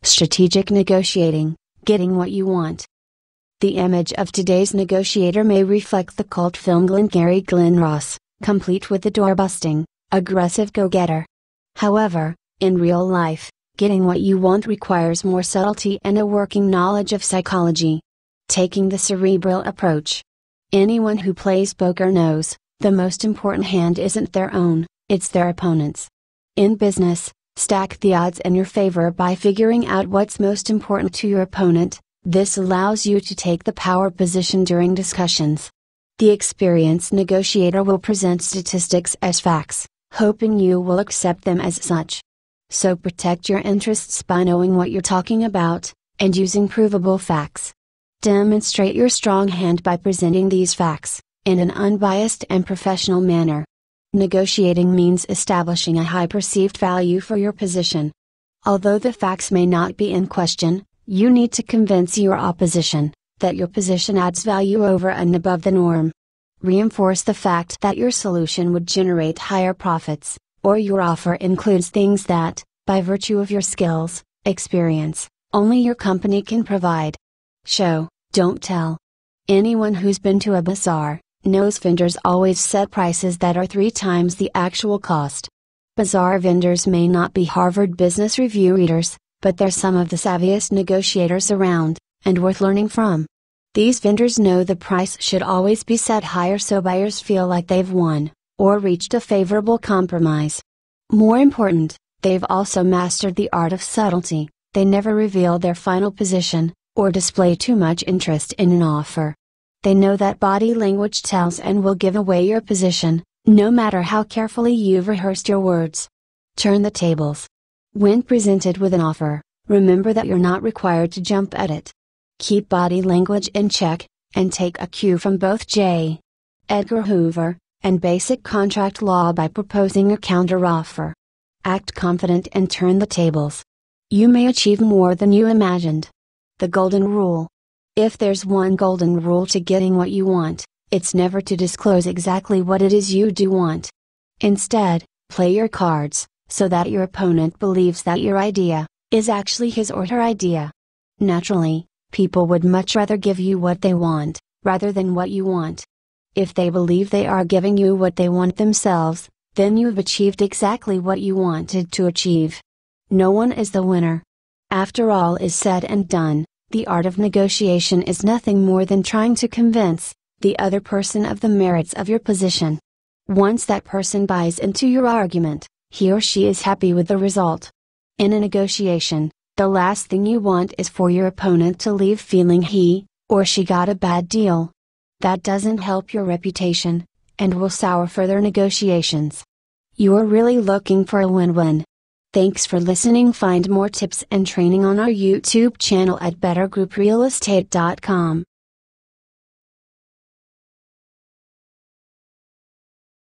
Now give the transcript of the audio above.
Strategic negotiating, getting what you want. The image of today's negotiator may reflect the cult film Glengarry Glen Ross, complete with the door-busting, aggressive go-getter. However, in real life, getting what you want requires more subtlety and a working knowledge of psychology. Taking the cerebral approach. Anyone who plays poker knows, the most important hand isn't their own, it's their opponent's. In business, stack the odds in your favor by figuring out what's most important to your opponent. This allows you to take the power position during discussions. The experienced negotiator will present statistics as facts, hoping you will accept them as such. So protect your interests by knowing what you're talking about, and using provable facts. Demonstrate your strong hand by presenting these facts, in an unbiased and professional manner. Negotiating means establishing a high perceived value for your position. Although the facts may not be in question, you need to convince your opposition that your position adds value over and above the norm. Reinforce the fact that your solution would generate higher profits, or your offer includes things that, by virtue of your skills, experience, only your company can provide. Show, don't tell. Anyone who's been to a bazaar knows vendors always set prices that are 3 times the actual cost. Bazaar vendors may not be Harvard Business Review readers, but they're some of the savviest negotiators around, and worth learning from. These vendors know the price should always be set higher so buyers feel like they've won, or reached a favorable compromise. More important, they've also mastered the art of subtlety. They never reveal their final position, or display too much interest in an offer. They know that body language tells and will give away your position, no matter how carefully you've rehearsed your words. Turn the tables. When presented with an offer, remember that you're not required to jump at it. Keep body language in check, and take a cue from both J. Edgar Hoover and basic contract law by proposing a counteroffer. Act confident and turn the tables. You may achieve more than you imagined. The golden rule. If there's one golden rule to getting what you want, it's never to disclose exactly what it is you do want. Instead, play your cards, so that your opponent believes that your idea is actually his or her idea. Naturally, people would much rather give you what they want, rather than what you want. If they believe they are giving you what they want themselves, then you've achieved exactly what you wanted to achieve. No one is the winner. After all is said and done, the art of negotiation is nothing more than trying to convince the other person of the merits of your position. Once that person buys into your argument, he or she is happy with the result. In a negotiation, the last thing you want is for your opponent to leave feeling he or she got a bad deal. That doesn't help your reputation, and will sour further negotiations. You're really looking for a win-win. Thanks for listening. Find more tips and training on our YouTube channel at bettergrouprealestate.com.